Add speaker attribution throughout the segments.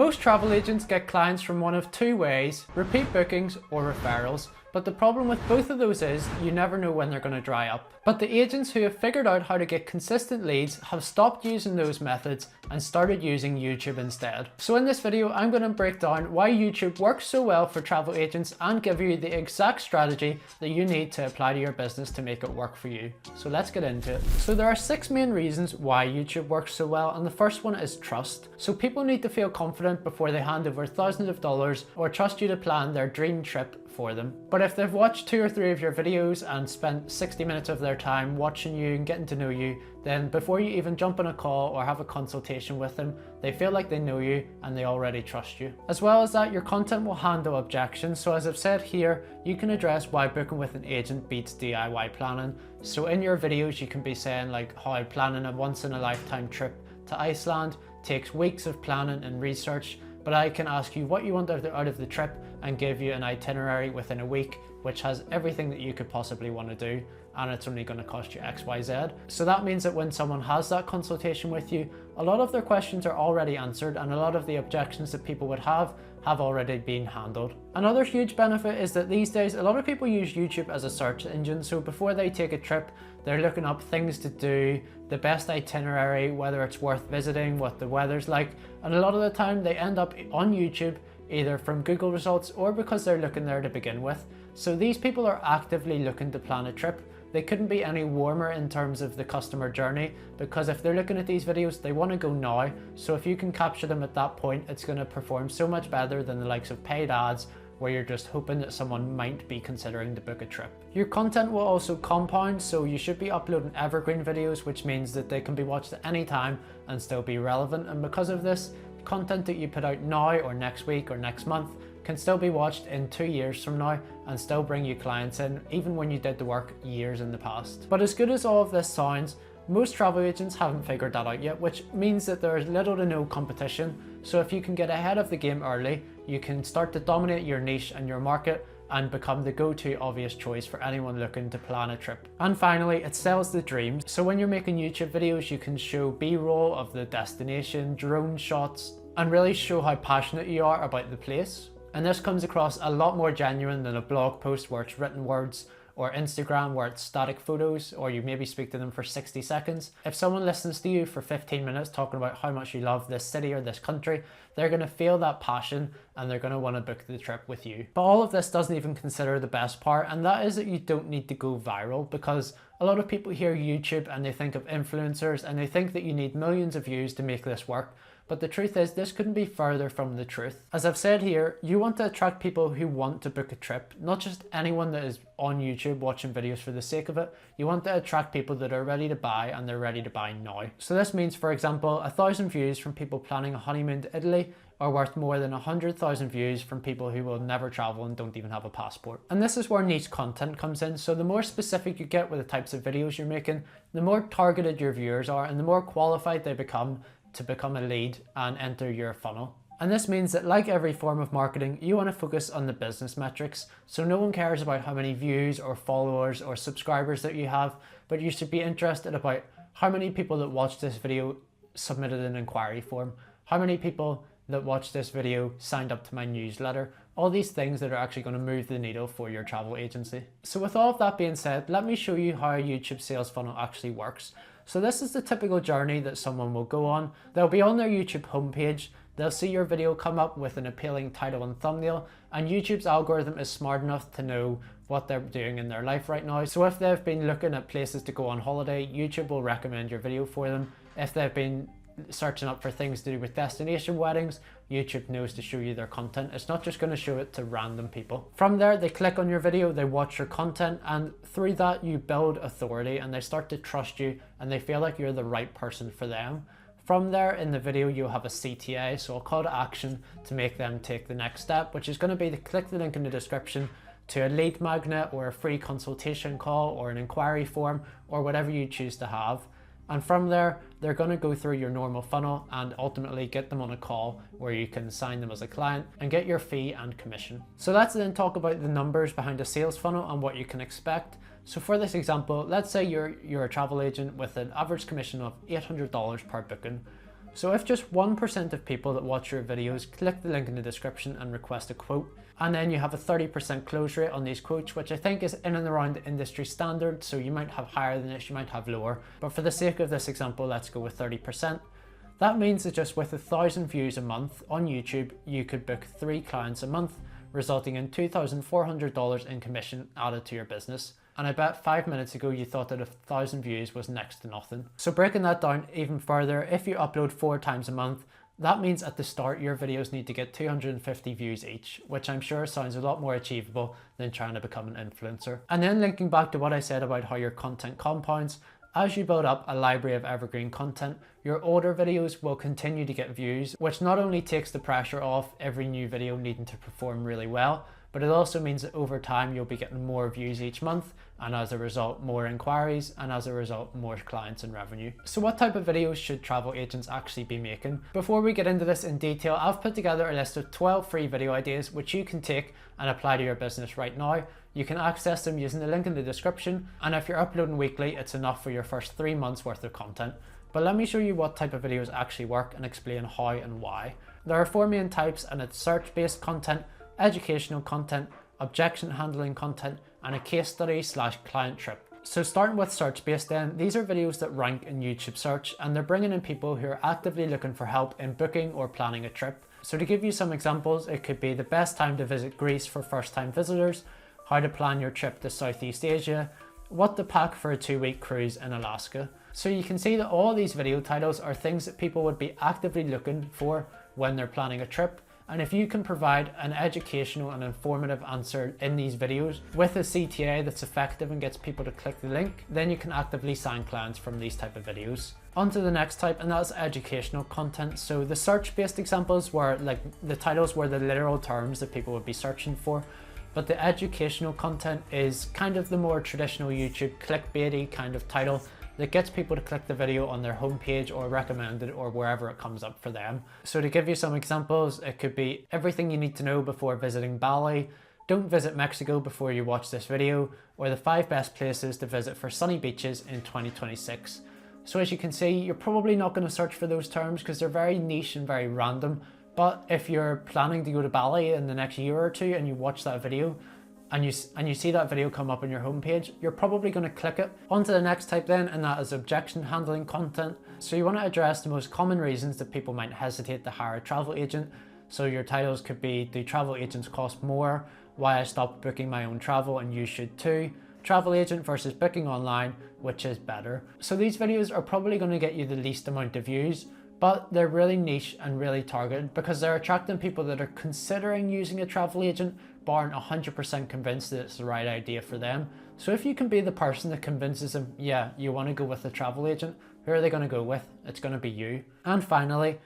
Speaker 1: Most travel agents get clients from one of two ways: repeat bookings or referrals. But the problem with both of those is you never know when they're going to dry up. But the agents who have figured out how to get consistent leads have stopped using those methods and started using YouTube instead. So in this video, I'm going to break down why YouTube works so well for travel agents and give you the exact strategy that you need to apply to your business to make it work for you. So let's get into it. So there are 6 main reasons why YouTube works so well, and the first one is trust. So people need to feel confident before they hand over thousands of dollars or trust you to plan their dream trip for them. But if they've watched 2 or 3 of your videos and spent 60 minutes of their time watching you and getting to know you, then before you even jump on a call or have a consultation with them, they feel like they know you and they already trust you. As well as that, your content will handle objections. So as I've said here, you can address why booking with an agent beats DIY planning. So in your videos, you can be saying like how planning a once in a lifetime trip to Iceland takes weeks of planning and research, but I can ask you what you want out of the trip and give you an itinerary within a week, which has everything that you could possibly want to do, and it's only going to cost you XYZ. So that means that when someone has that consultation with you, a lot of their questions are already answered and a lot of the objections that people would have already been handled. Another huge benefit is that these days a lot of people use YouTube as a search engine. So before they take a trip, they're looking up things to do, the best itinerary, whether it's worth visiting, what the weather's like, and a lot of the time they end up on YouTube either from Google results or because they're looking there to begin with. So these people are actively looking to plan a trip. They couldn't be any warmer in terms of the customer journey, because if they're looking at these videos, they want to go now. So if you can capture them at that point, it's going to perform so much better than the likes of paid ads where you're just hoping that someone might be considering to book a trip. Your content will also compound, so you should be uploading evergreen videos, which means that they can be watched at any time and still be relevant. And because of this, content that you put out now or next week or next month can still be watched in 2 years from now and still bring you clients in, even when you did the work years in the past. But as good as all of this sounds, most travel agents haven't figured that out yet, which means that there is little to no competition. So if you can get ahead of the game early, you can start to dominate your niche and your market and become the go-to obvious choice for anyone looking to plan a trip. And finally, it sells the dream. So when you're making YouTube videos, you can show B-roll of the destination, drone shots, and really show how passionate you are about the place. And this comes across a lot more genuine than a blog post where it's written words, or Instagram where it's static photos, or you maybe speak to them for 60 seconds. If someone listens to you for 15 minutes talking about how much you love this city or this country, they're going to feel that passion and they're going to want to book the trip with you. But all of this doesn't even consider the best part, and that is that you don't need to go viral, because a lot of people hear YouTube and they think of influencers and they think that you need millions of views to make this work. But the truth is, this couldn't be further from the truth. As I've said here, you want to attract people who want to book a trip, not just anyone that is on YouTube watching videos for the sake of it. You want to attract people that are ready to buy, and they're ready to buy now. So this means, for example, 1,000 views from people planning a honeymoon to Italy are worth more than 100,000 views from people who will never travel and don't even have a passport. And this is where niche content comes in. So the more specific you get with the types of videos you're making, the more targeted your viewers are and the more qualified they become to become a lead and enter your funnel. And this means that, like every form of marketing, you want to focus on the business metrics. So no one cares about how many views or followers or subscribers that you have, but you should be interested about how many people that watched this video submitted an inquiry form, how many people that watched this video signed up to my newsletter, all these things that are actually going to move the needle for your travel agency. So with all of that being said, let me show you how a YouTube sales funnel actually works. So this is the typical journey that someone will go on. They'll be on their YouTube homepage. They'll see your video come up with an appealing title and thumbnail, and YouTube's algorithm is smart enough to know what they're doing in their life right now. So if they've been looking at places to go on holiday, YouTube will recommend your video for them. If they've been searching up for things to do with destination weddings, YouTube knows to show you their content. It's not just going to show it to random people. From there, they click on your video, they watch your content, and through that you build authority and they start to trust you and they feel like you're the right person for them. From there, in the video, you'll have a CTA, so a call to action to make them take the next step, which is going to be to click the link in the description to a lead magnet or a free consultation call or an inquiry form or whatever you choose to have. And from there, they're going to go through your normal funnel and ultimately get them on a call where you can sign them as a client and get your fee and commission. So let's then talk about the numbers behind a sales funnel and what you can expect. So for this example, let's say you're a travel agent with an average commission of $800 per booking. So if just 1% of people that watch your videos click the link in the description and request a quote, and then you have a 30% close rate on these quotes, which I think is in and around the industry standard, so you might have higher than this, you might have lower, but for the sake of this example, let's go with 30%. That means that just with 1,000 views a month on YouTube, you could book 3 clients a month, resulting in $2,400 in commission added to your business. And I bet 5 minutes ago you thought that 1,000 views was next to nothing. So breaking that down even further, if you upload 4 times a month, that means at the start your videos need to get 250 views each, which I'm sure sounds a lot more achievable than trying to become an influencer. And then linking back to what I said about how your content compounds, as you build up a library of evergreen content, your older videos will continue to get views, which not only takes the pressure off every new video needing to perform really well, but it also means that over time you'll be getting more views each month, and as a result more inquiries, and as a result more clients and revenue. So what type of videos should travel agents actually be making? Before we get into this in detail, I've put together a list of 12 free video ideas which you can take and apply to your business right now. You can access them using the link in the description, and if you're uploading weekly, it's enough for your first 3 months worth of content. But let me show you what type of videos actually work and explain how and why. There are 4 main types, and it's search-based content, educational content, objection handling content, and a case study / client trip. So starting with search-based then, these are videos that rank in YouTube search, and they're bringing in people who are actively looking for help in booking or planning a trip. So to give you some examples, it could be the best time to visit Greece for first-time visitors, how to plan your trip to Southeast Asia, what to pack for a 2-week cruise in Alaska. So you can see that all these video titles are things that people would be actively looking for when they're planning a trip. And if you can provide an educational and informative answer in these videos with a CTA that's effective and gets people to click the link, then you can actively sign clients from these type of videos. On to the next type, and that's educational content. So the search-based examples were like the titles were the literal terms that people would be searching for. But the educational content is kind of the more traditional YouTube clickbaity kind of title that gets people to click the video on their homepage or recommended or wherever it comes up for them. So to give you some examples, it could be everything you need to know before visiting Bali, don't visit Mexico before you watch this video, or the 5 best places to visit for sunny beaches in 2026. So as you can see, you're probably not going to search for those terms because they're very niche and very random. But if you're planning to go to Bali in the next year or 2 and you watch that video and you see that video come up on your homepage, you're probably going to click it. On to the next type then, and that is objection handling content. So you want to address the most common reasons that people might hesitate to hire a travel agent. So your titles could be, do travel agents cost more? Why I stopped booking my own travel and you should too? Travel agent versus booking online, which is better? So these videos are probably going to get you the least amount of views, but they're really niche and really targeted because they're attracting people that are considering using a travel agent but aren't 100% convinced that it's the right idea for them. So if you can be the person that convinces them, yeah, you want to go with a travel agent, who are they going to go with? It's going to be you. And finally,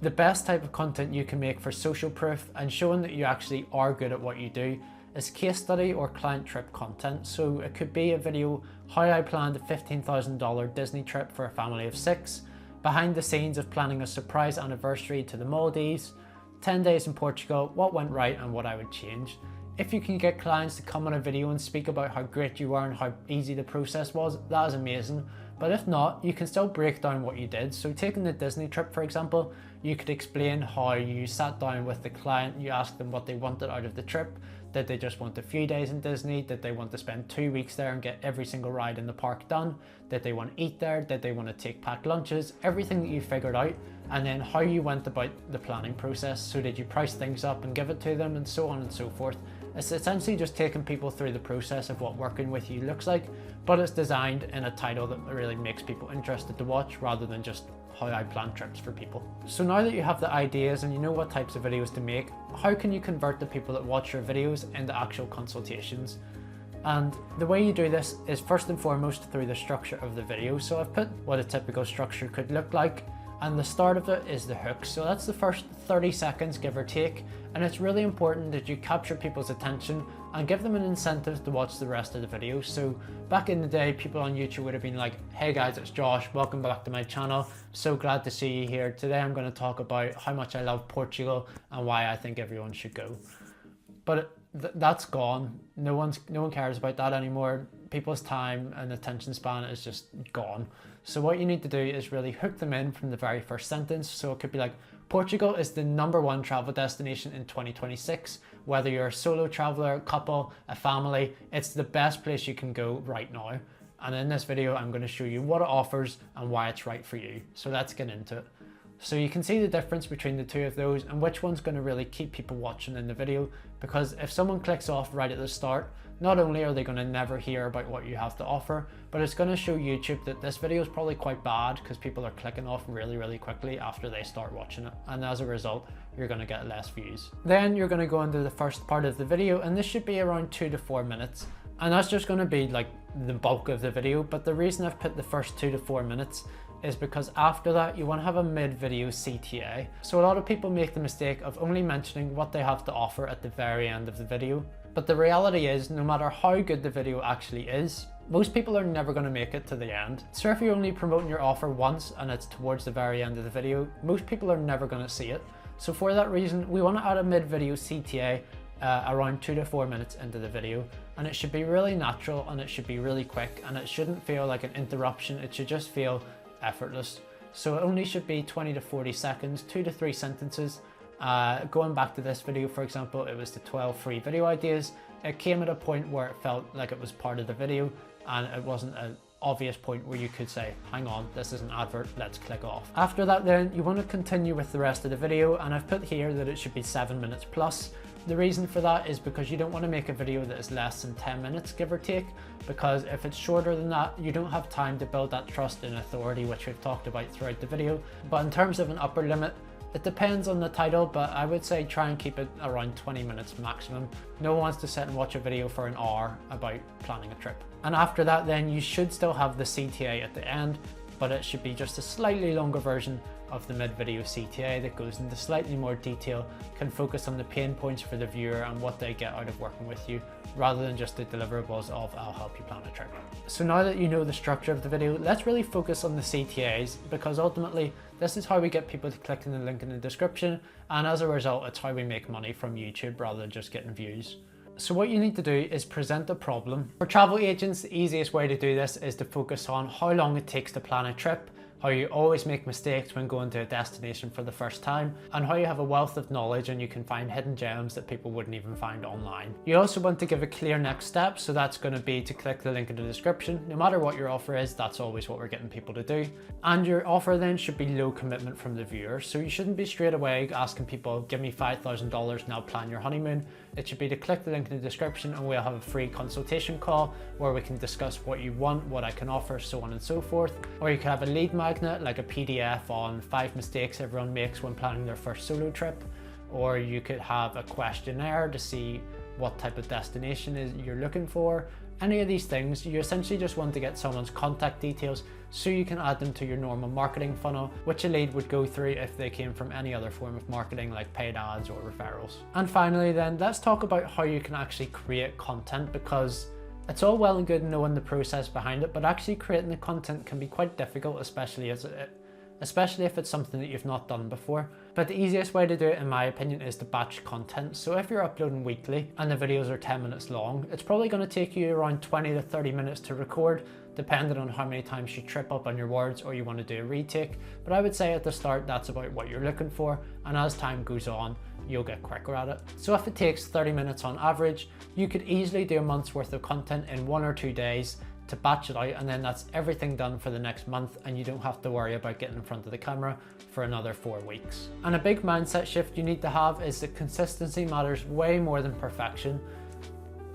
Speaker 1: the best type of content you can make for social proof and showing that you actually are good at what you do is case study or client trip content. So it could be a video, how I planned a $15,000 Disney trip for a family of 6, behind the scenes of planning a surprise anniversary to the Maldives, 10 days in Portugal, what went right and what I would change. If you can get clients to come on a video and speak about how great you are and how easy the process was, that is amazing. But if not, you can still break down what you did. So taking the Disney trip, for example, you could explain how you sat down with the client, you asked them what they wanted out of the trip. Did they just want a few days in Disney? Did they want to spend 2 weeks there and get every single ride in the park done? Did they want to eat there? Did they want to take packed lunches? Everything that you figured out, and then how you went about the planning process. So did you price things up and give it to them, and so on and so forth. It's essentially just taking people through the process of what working with you looks like, but it's designed in a title that really makes people interested to watch rather than just how I plan trips for people. So now that you have the ideas and you know what types of videos to make, how can you convert the people that watch your videos into actual consultations? And the way you do this is first and foremost through the structure of the video. So I've put what a typical structure could look like, and the start of it is the hook. So that's the first 30 seconds, give or take, and it's really important that you capture people's attention and give them an incentive to watch the rest of the video. So back in the day, people on YouTube would have been like, hey guys, it's Josh, welcome back to my channel. So glad to see you here. Today I'm going to talk about how much I love Portugal and why I think everyone should go. But that's gone. No one cares about that anymore. People's time and attention span is just gone. So what you need to do is really hook them in from the very first sentence. So it could be like, Portugal is the #1 travel destination in 2026. Whether you're a solo traveler, couple, a family, it's the best place you can go right now. And in this video, I'm going to show you what it offers and why it's right for you. So let's get into it. So you can see the difference between the two of those and which one's going to really keep people watching in the video, because if someone clicks off right at the start, not only are they going to never hear about what you have to offer, but it's going to show YouTube that this video is probably quite bad because people are clicking off really quickly after they start watching it. And as a result, you're going to get less views. Then you're going to go into the first part of the video, and this should be around 2 to 4 minutes. And that's just going to be like the bulk of the video. But the reason I've put the first 2 to 4 minutes is because after that you want to have a mid-video CTA. So a lot of people make the mistake of only mentioning what they have to offer at the very end of the video. But the reality is, no matter how good the video actually is, most people are never going to make it to the end. So if you're only promoting your offer once and it's towards the very end of the video, most people are never going to see it. So for that reason, we want to add a mid-video CTA around 2 to 4 minutes into the video, and it should be really natural and it should be really quick, and it shouldn't feel like an interruption. It should just feel effortless. So it only should be 20 to 40 seconds, 2 to 3 sentences. Going back to this video, for example, it was the 12 free video ideas. It came at a point where it felt like it was part of the video, and it wasn't an obvious point where you could say, hang on, this is an advert, let's click off. After that then, you want to continue with the rest of the video, and I've put here that it should be 7 minutes plus. The reason for that is because you don't want to make a video that is less than 10 minutes, give or take, because if it's shorter than that, you don't have time to build that trust and authority, which we've talked about throughout the video. But in terms of an upper limit, it depends on the title, but I would say try and keep it around 20 minutes maximum. No one wants to sit and watch a video for an hour about planning a trip. And after that then, you should still have the CTA at the end, but it should be just a slightly longer version of the mid-video CTA that goes into slightly more detail, can focus on the pain points for the viewer and what they get out of working with you, rather than just the deliverables of I'll help you plan a trip. So now that you know the structure of the video, let's really focus on the CTAs, because ultimately this is how we get people to click on the link in the description, and as a result it's how we make money from YouTube rather than just getting views. So what you need to do is present a problem. For travel agents, the easiest way to do this is to focus on how long it takes to plan a trip, how you always make mistakes when going to a destination for the first time, and how you have a wealth of knowledge and you can find hidden gems that people wouldn't even find online. You also want to give a clear next step, so that's going to be to click the link in the description. No matter what your offer is, that's always what we're getting people to do. And your offer then should be low commitment from the viewer, so you shouldn't be straight away asking people, give me $5,000 now, plan your honeymoon. It should be to click the link in the description and we'll have a free consultation call where we can discuss what you want, what I can offer, so on and so forth. Or you could have a lead magnet, like a PDF on 5 mistakes everyone makes when planning their first solo trip. Or you could have a questionnaire to see what type of destination is you're looking for. Any of these things, you essentially just want to get someone's contact details so you can add them to your normal marketing funnel, which a lead would go through if they came from any other form of marketing like paid ads or referrals. And finally then, let's talk about how you can actually create content, because it's all well and good knowing the process behind it, but actually creating the content can be quite difficult, especially if it's something that you've not done before. But the easiest way to do it, in my opinion, is to batch content. So if you're uploading weekly and the videos are 10 minutes long, it's probably going to take you around 20 to 30 minutes to record, depending on how many times you trip up on your words or you want to do a retake. But I would say at the start, that's about what you're looking for. And as time goes on, you'll get quicker at it. So if it takes 30 minutes on average, you could easily do a month's worth of content in 1 or 2 days to batch it out, and then that's everything done for the next month, and you don't have to worry about getting in front of the camera for another 4 weeks. And a big mindset shift you need to have is that consistency matters way more than perfection.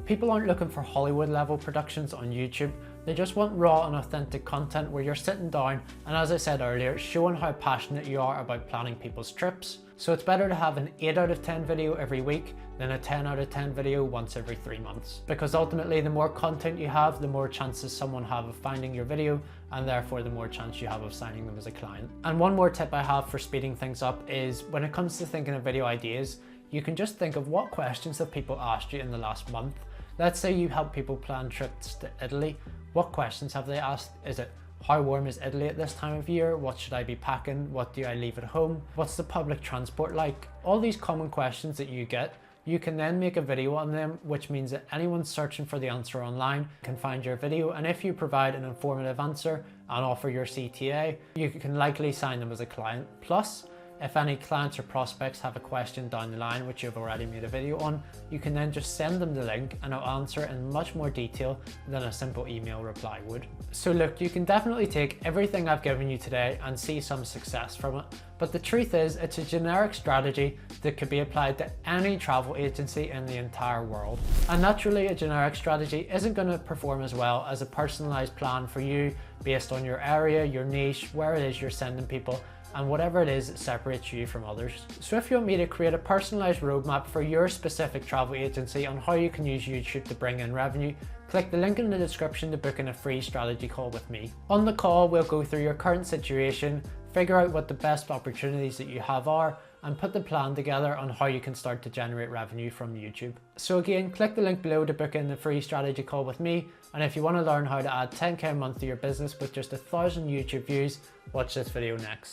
Speaker 1: People aren't looking for Hollywood level productions on YouTube. They just want raw and authentic content where you're sitting down and, as I said earlier, showing how passionate you are about planning people's trips. So it's better to have an 8 out of 10 video every week than a 10 out of 10 video once every 3 months. Because ultimately, the more content you have, the more chances someone have of finding your video, and therefore the more chance you have of signing them as a client. And one more tip I have for speeding things up is when it comes to thinking of video ideas, you can just think of what questions have people asked you in the last month. Let's say you help people plan trips to Italy. What questions have they asked? Is it, how warm is Italy at this time of year? What should I be packing? What do I leave at home? What's the public transport like? All these common questions that you get, you can then make a video on them, which means that anyone searching for the answer online can find your video. And if you provide an informative answer and offer your CTA, you can likely sign them as a client. Plus, if any clients or prospects have a question down the line which you've already made a video on, you can then just send them the link and it'll answer in much more detail than a simple email reply would. So look, you can definitely take everything I've given you today and see some success from it. But the truth is, it's a generic strategy that could be applied to any travel agency in the entire world. And naturally, a generic strategy isn't going to perform as well as a personalized plan for you based on your area, your niche, where it is you're sending people, and whatever it is that separates you from others. So if you want me to create a personalized roadmap for your specific travel agency on how you can use YouTube to bring in revenue, click the link in the description to book in a free strategy call with me. On the call, we'll go through your current situation, figure out what the best opportunities that you have are, and put the plan together on how you can start to generate revenue from YouTube. So again, click the link below to book in the free strategy call with me. And if you want to learn how to add 10k a month to your business with just 1,000 YouTube views, watch this video next.